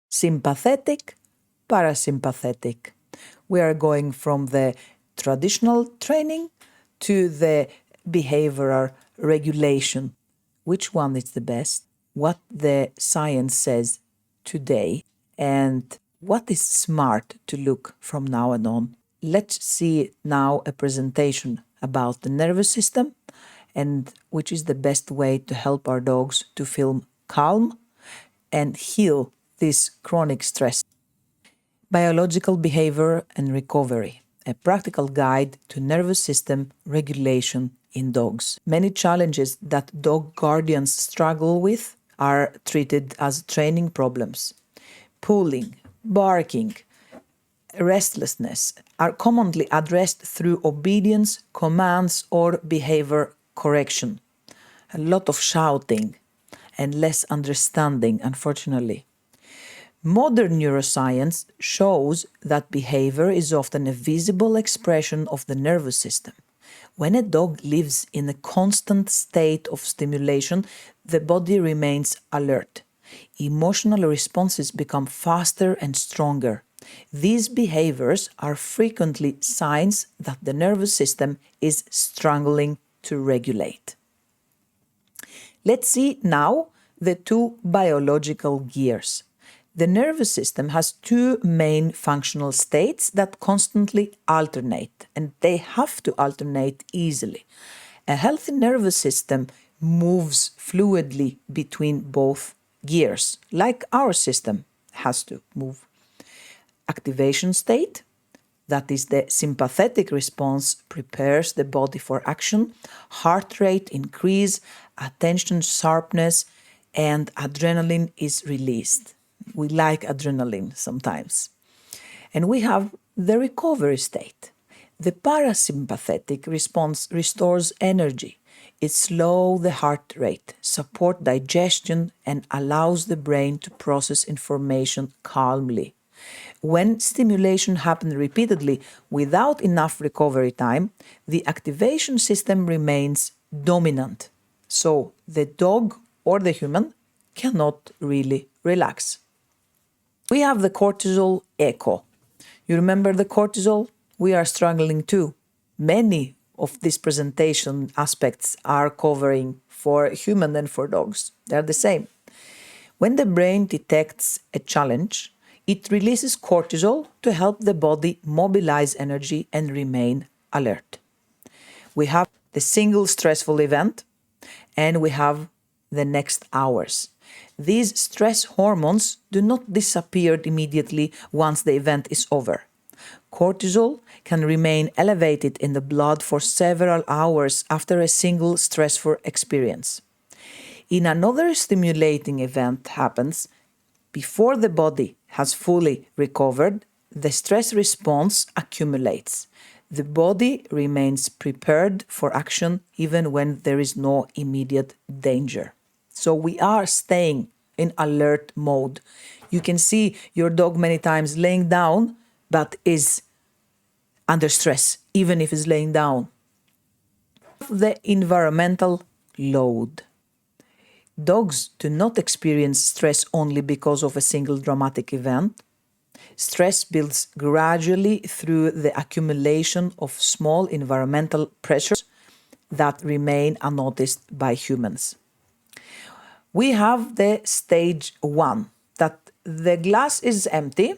sympathetic, parasympathetic. We are going from the traditional training to the behavioral regulation. Which one is the best? What the science says today and what is smart to look from now on. Let's see now a presentation about the nervous system and which is the best way to help our dogs to feel calm and heal this chronic stress. Biological behavior and recovery, a practical guide to nervous system regulation in dogs. Many challenges that dog guardians struggle with are treated as training problems. Pulling, barking, restlessness are commonly addressed through obedience, commands, or behavior correction. A lot of shouting and less understanding, unfortunately. Modern neuroscience shows that behavior is often a visible expression of the nervous system. When a dog lives in a constant state of stimulation, the body remains alert. Emotional responses become faster and stronger. These behaviors are frequently signs that the nervous system is struggling to regulate. Let's see now the two biological gears. The nervous system has two main functional states that constantly alternate, and they have to alternate easily. A healthy nervous system moves fluidly between both gears, like our system has to move. Activation state, that is the sympathetic response, prepares the body for action, heart rate increase, attention sharpness, and adrenaline is released. We like adrenaline sometimes. And we have the recovery state. The parasympathetic response restores energy. It slows the heart rate, supports digestion, and allows the brain to process information calmly. When stimulation happens repeatedly without enough recovery time, the activation system remains dominant. So the dog or the human cannot really relax. We have the cortisol echo. You remember the cortisol? We are struggling too. Many of these presentation aspects are covering for human and for dogs. They're the same. When the brain detects a challenge, it releases cortisol to help the body mobilize energy and remain alert. We have the single stressful event and we have the next hours. These stress hormones do not disappear immediately once the event is over. Cortisol can remain elevated in the blood for several hours after a single stressful experience. In another stimulating event happens, before the body has fully recovered, the stress response accumulates. The body remains prepared for action even when there is no immediate danger. So we are staying in alert mode. You can see your dog many times laying down, but is under stress, even if it's laying down. The environmental load. Dogs do not experience stress only because of a single dramatic event. Stress builds gradually through the accumulation of small environmental pressures that remain unnoticed by humans. We have the stage 1, that the glass is empty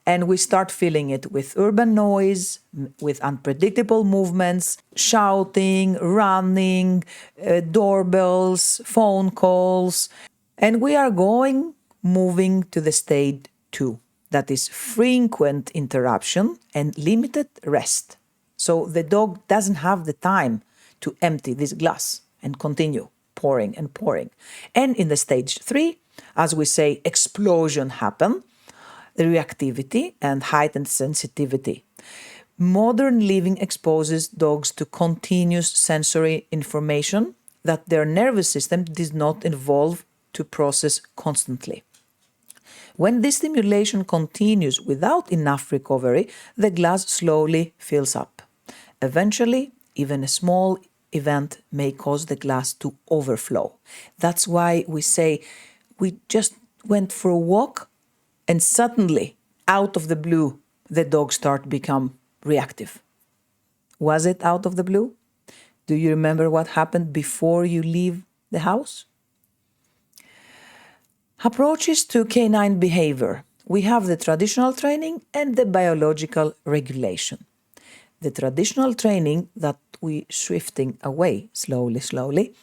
and we start filling it with urban noise, with unpredictable movements, shouting, running, doorbells, phone calls. And we are moving to the stage 2, that is frequent interruption and limited rest. So the dog doesn't have the time to empty this glass and continue pouring and pouring. And in the stage 3, as we say, explosion happen, the reactivity and heightened sensitivity. Modern living exposes dogs to continuous sensory information that their nervous system does not evolve to process constantly. When this stimulation continues without enough recovery, the glass slowly fills up. Eventually, even a small event may cause the glass to overflow. That's why we say we just went for a walk and suddenly, out of the blue, the dog start become reactive. Was it out of the blue? Do you remember what happened before you leave the house? Approaches to canine behavior. We have the traditional training and the biological regulation. The traditional training that we shifting away slowly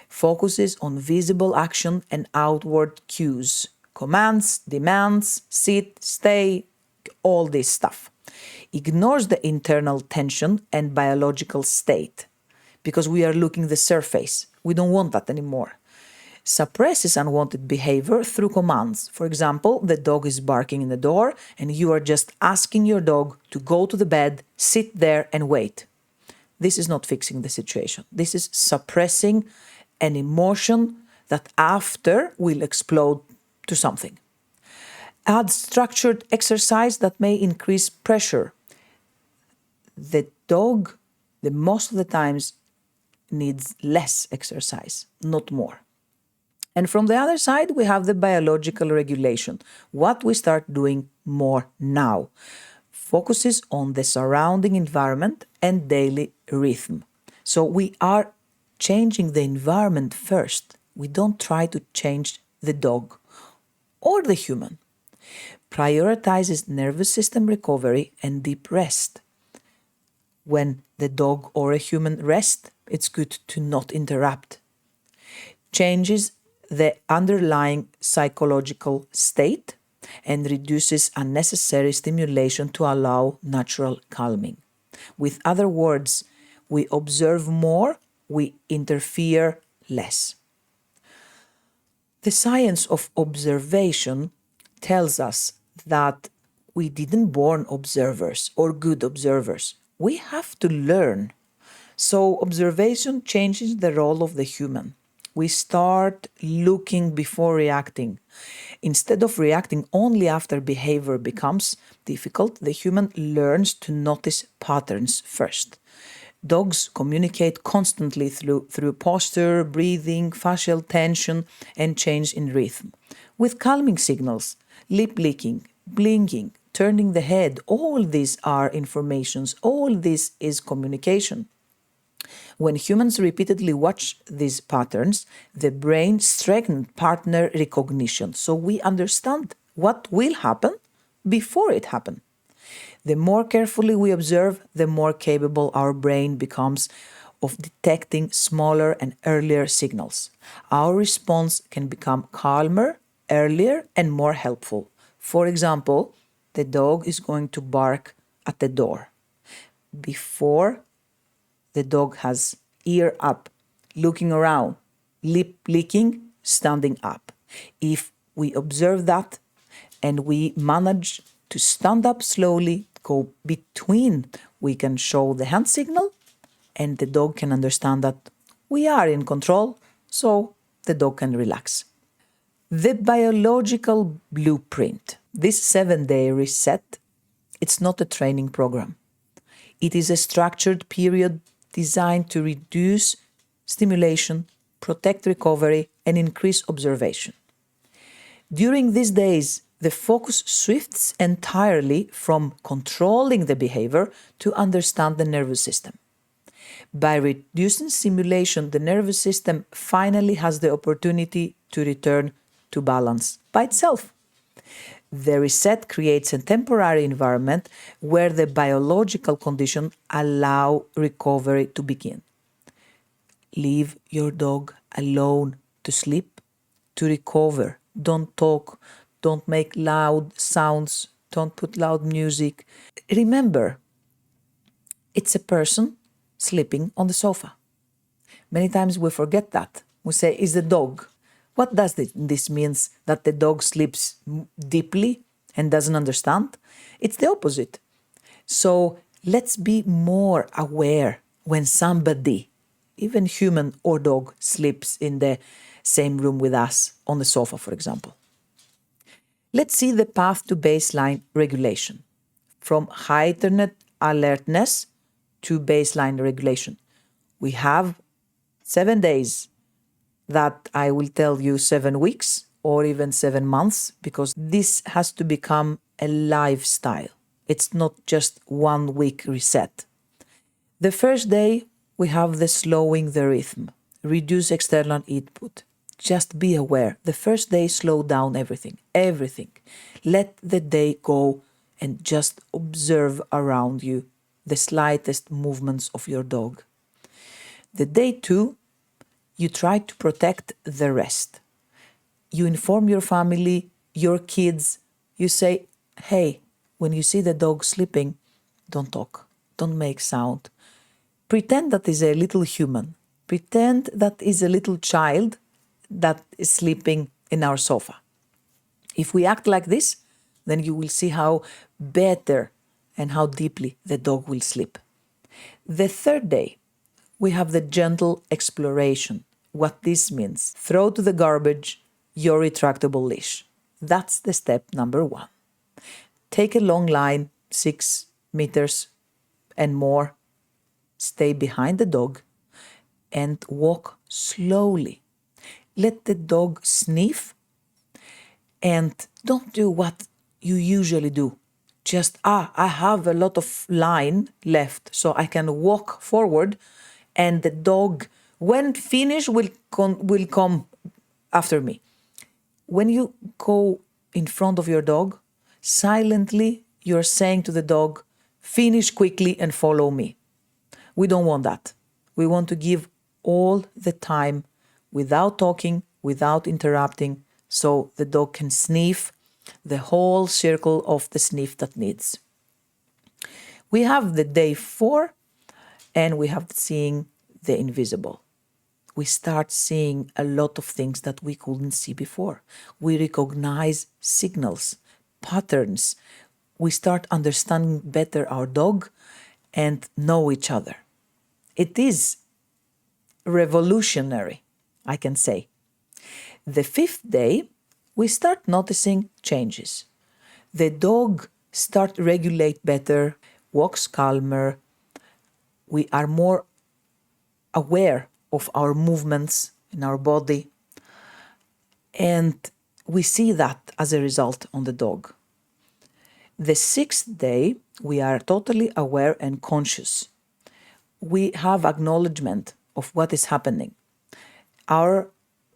focuses on visible action and outward cues, commands, demands, sit, stay, all this stuff. Ignores the internal tension and biological state because we are looking the surface. We don't want that anymore. Suppresses unwanted behavior through commands. For example, the dog is barking in the door and you are just asking your dog to go to the bed, sit there and wait. This is not fixing the situation. This is suppressing an emotion that after will explode to something. Add structured exercise that may increase pressure. The dog, the most of the times, needs less exercise, not more. And from the other side, we have the biological regulation. What we start doing more now focuses on the surrounding environment and daily rhythm. So we are changing the environment first. We don't try to change the dog or the human. Prioritizes nervous system recovery and deep rest. When the dog or a human rest, it's good to not interrupt. Changes the underlying psychological state and reduces unnecessary stimulation to allow natural calming. With other words, we observe more, we interfere less. The science of observation tells us that we didn't born observers or good observers. We have to learn. So observation changes the role of the human. We start looking before reacting. Instead of reacting only after behavior becomes difficult, the human learns to notice patterns first. Dogs communicate constantly through posture, breathing, facial tension, and change in rhythm. With calming signals, lip licking, blinking, turning the head, all these are informations, all this is communication. When humans repeatedly watch these patterns, the brain strengthens partner recognition, so we understand what will happen before it happens. The more carefully we observe, the more capable our brain becomes of detecting smaller and earlier signals. Our response can become calmer, earlier, and more helpful. For example, the dog is going to bark at the door. Before the dog has ear up, looking around, lip licking, standing up. If we observe that and we manage to stand up slowly, go between, we can show the hand signal and the dog can understand that we are in control, so the dog can relax. The biological blueprint, this 7-day reset, it's not a training program. It is a structured period designed to reduce stimulation, protect recovery, and increase observation. During these days, the focus shifts entirely from controlling the behavior to understand the nervous system. By reducing stimulation, the nervous system finally has the opportunity to return to balance by itself. The reset creates a temporary environment where the biological conditions allow recovery to begin. Leave your dog alone to sleep, to recover. Don't talk, don't make loud sounds, don't put loud music. Remember, it's a person sleeping on the sofa. Many times we forget that. We say, it's the dog. What does this means that the dog sleeps deeply and doesn't understand? It's the opposite. So let's be more aware when somebody, even human or dog, sleeps in the same room with us on the sofa, for example. Let's see the path to baseline regulation. From heightened alertness to baseline regulation. We have 7 days that I will tell you 7 weeks or even 7 months, because this has to become a lifestyle. It's not just 1 week reset. The first day, we have the slowing the rhythm, reduce external input. Just be aware. The first day, slow down everything, everything. Let the day go and just observe around you the slightest movements of your dog. The day 2, you try to protect the rest. You inform your family, your kids. You say, hey, when you see the dog sleeping, don't talk, don't make sound. Pretend that is a little human. Pretend that is a little child that is sleeping in our sofa. If we act like this, then you will see how better and how deeply the dog will sleep. The third day, we have the gentle exploration. What this means: throw to the garbage your retractable leash. That's the step number 1. Take a long line, 6 meters and more. Stay behind the dog and walk slowly. Let the dog sniff, and don't do what you usually do. Just, I have a lot of line left, so I can walk forward, and the dog, when finished, will come after me. When you go in front of your dog, silently you're saying to the dog, finish quickly and follow me. We don't want that. We want to give all the time without talking, without interrupting, so the dog can sniff the whole circle of the sniff that needs. We have the day 4, and we have seeing the invisible. We start seeing a lot of things that we couldn't see before. We recognize signals, patterns. We start understanding better our dog and know each other. It is revolutionary, I can say. The 5th day, we start noticing changes. The dog start regulate better, walks calmer. We are more aware of our movements in our body, and we see that as a result on the dog. The 6th day, we are totally aware and conscious. We have acknowledgement of what is happening. Our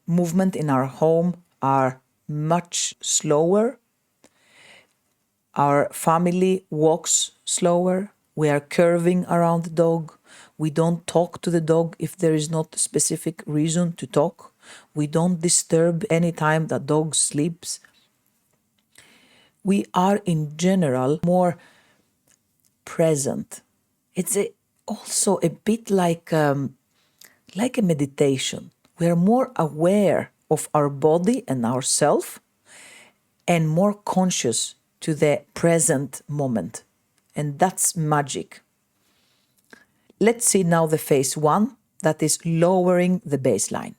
movement in our home are much slower. Our family walks slower. We are curving around the dog. We don't talk to the dog if there is not a specific reason to talk. We don't disturb any time that dog sleeps. We are in general more present. It's also a bit like a meditation. We are more aware of our body and ourself, and more conscious to the present moment. And that's magic. Let's see now the phase 1, that is lowering the baseline.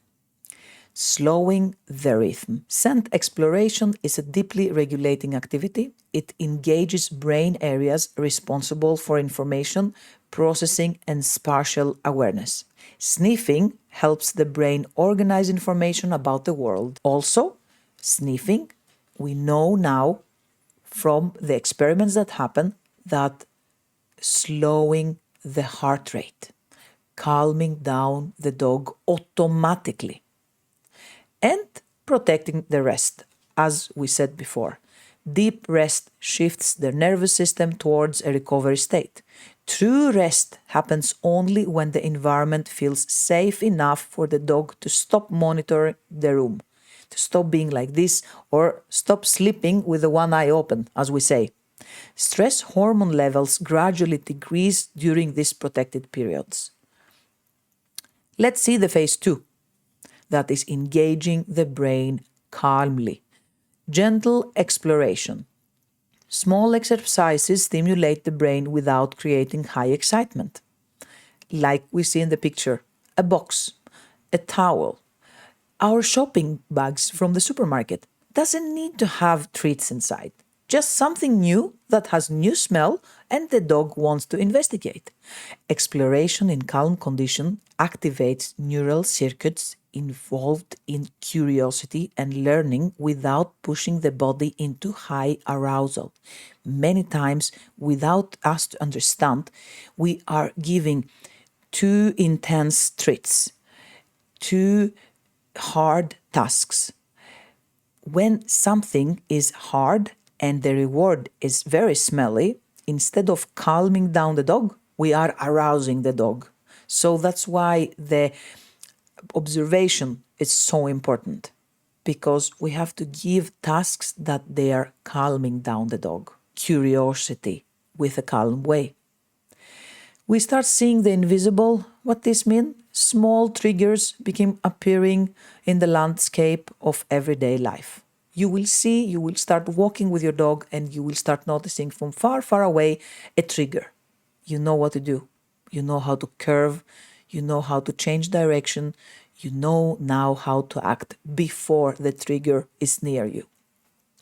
Slowing the rhythm. Scent exploration is a deeply regulating activity. It engages brain areas responsible for information processing and spatial awareness. Sniffing helps the brain organize information about the world. Also, sniffing, we know now from the experiments that happen, that slowing the heart rate, calming down the dog automatically, and protecting the rest, as we said before. Deep rest shifts the nervous system towards a recovery state. True rest happens only when the environment feels safe enough for the dog to stop monitoring the room, to stop being like this, or stop sleeping with the one eye open, as we say. Stress hormone levels gradually decrease during these protected periods. Let's see the phase 2, that is engaging the brain calmly. Gentle exploration. Small exercises stimulate the brain without creating high excitement. Like we see in the picture, a box, a towel. Our shopping bags from the supermarket doesn't need to have treats inside. Just something new that has new smell and the dog wants to investigate. Exploration in calm condition activates neural circuits involved in curiosity and learning without pushing the body into high arousal. Many times, without us to understand, we are giving too intense treats, too hard tasks. When something is hard and the reward is very smelly, instead of calming down the dog, we are arousing the dog. So that's why the observation is so important, because we have to give tasks that they are calming down the dog. Curiosity with a calm way. We start seeing the invisible. What this means? Small triggers become appearing in the landscape of everyday life. You will start walking with your dog and you will start noticing from far, far away a trigger. You know what to do. You know how to curve. You know how to change direction. You know now how to act before the trigger is near you.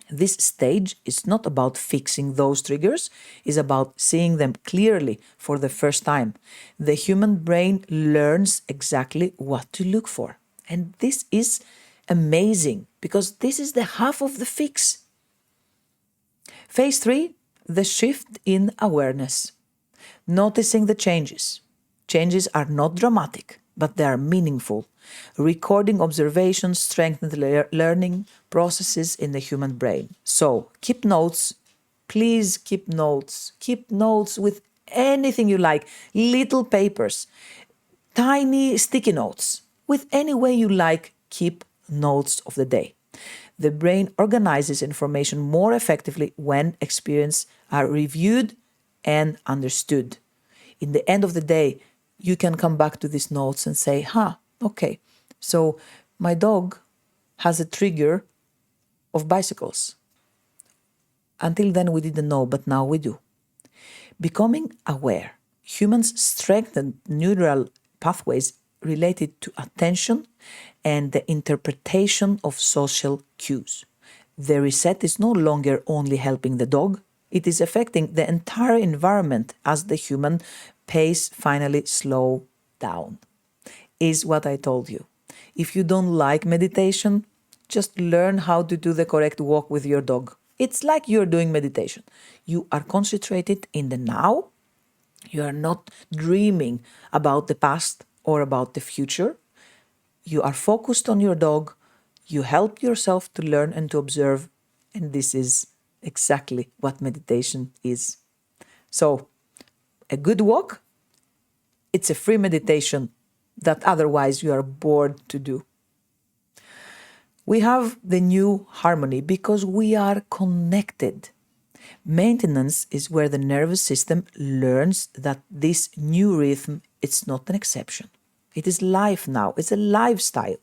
This stage is not about fixing those triggers, it's about seeing them clearly for the first time. The human brain learns exactly what to look for. And this is amazing, because this is the half of the fix. Phase 3, the shift in awareness. Noticing the changes. Changes are not dramatic, but they are meaningful. Recording observations strengthens learning processes in the human brain. So keep notes. Please keep notes. Keep notes with anything you like. Little papers, tiny sticky notes. With any way you like, keep notes of the day. The brain organizes information more effectively when experiences are reviewed and understood. In the end of the day, you can come back to these notes and say, okay, so my dog has a trigger of bicycles. Until then, we didn't know, but now we do. Becoming aware. Humans strengthen neural pathways related to attention and the interpretation of social cues. The reset is no longer only helping the dog, it is affecting the entire environment as the human pace finally slows down. Is what I told you. If you don't like meditation, just learn how to do the correct walk with your dog. It's like you're doing meditation. You are concentrated in the now. You are not dreaming about the past or about the future. You are focused on your dog. You help yourself to learn and to observe. And this is exactly what meditation is. So, a good walk, it's a free meditation that otherwise you are bored to do. We have the new harmony because we are connected. Maintenance is where the nervous system learns that this new rhythm is not an exception. It is life now. It's a lifestyle.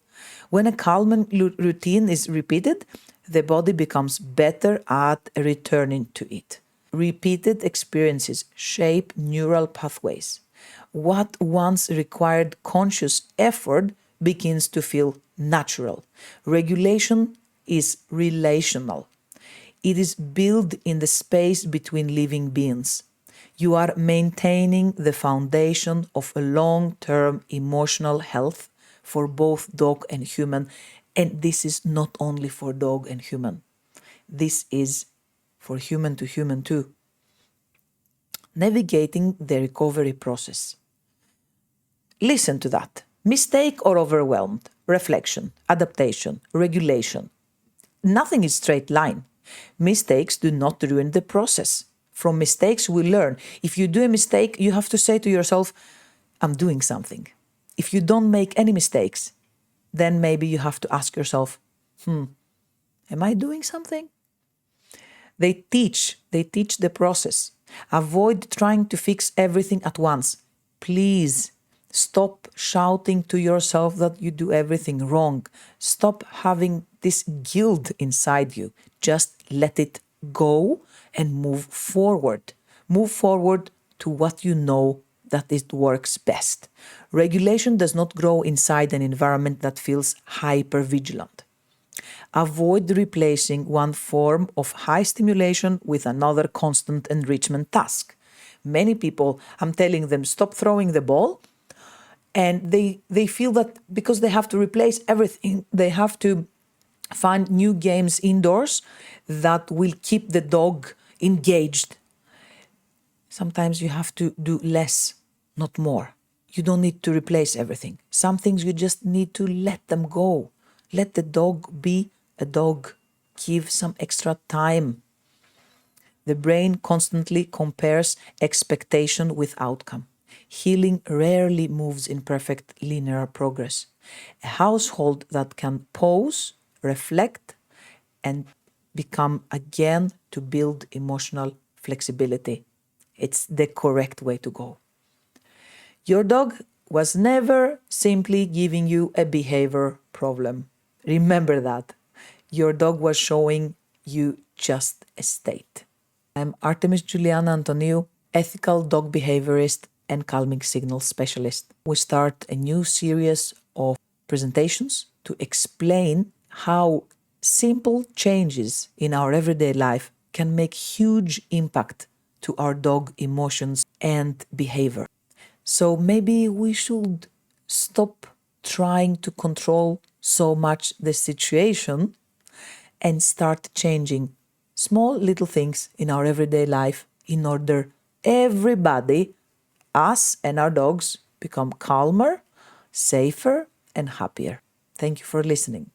When a calming routine is repeated, the body becomes better at returning to it. Repeated experiences shape neural pathways. What once required conscious effort begins to feel natural. Regulation is relational. It is built in the space between living beings. You are maintaining the foundation of a long-term emotional health for both dog and human. And this is not only for dog and human. This is for human to human too. Navigating the recovery process. Listen to that. Mistake or overwhelmed, reflection, adaptation, regulation. Nothing is straight line. Mistakes do not ruin the process. From mistakes we learn. If you do a mistake, you have to say to yourself, I'm doing something. If you don't make any mistakes, then maybe you have to ask yourself, am I doing something? They teach the process. Avoid trying to fix everything at once. Please stop shouting to yourself that you do everything wrong. Stop having this guilt inside you. Just let it go and move forward. Move forward to what you know that it works best. Regulation does not grow inside an environment that feels hyper-vigilant. Avoid replacing one form of high stimulation with another constant enrichment task. Many people, I'm telling them, stop throwing the ball, And they feel that because they have to replace everything, they have to find new games indoors that will keep the dog engaged. Sometimes you have to do less, not more. You don't need to replace everything. Some things you just need to let them go. Let the dog be a dog. Give some extra time. The brain constantly compares expectation with outcome. Healing rarely moves in perfect linear progress. A household that can pause, reflect, and become again to build emotional flexibility. It's the correct way to go. Your dog was never simply giving you a behavior problem. Remember that. Your dog was showing you just a state. I'm Artemis Juliana Antoniou, ethical dog behaviorist and calming signal specialist. We start a new series of presentations to explain how simple changes in our everyday life can make huge impact to our dog emotions and behavior. So maybe we should stop trying to control so much the situation and start changing small little things in our everyday life in order everybody, us and our dogs, become calmer, safer, and happier. Thank you for listening.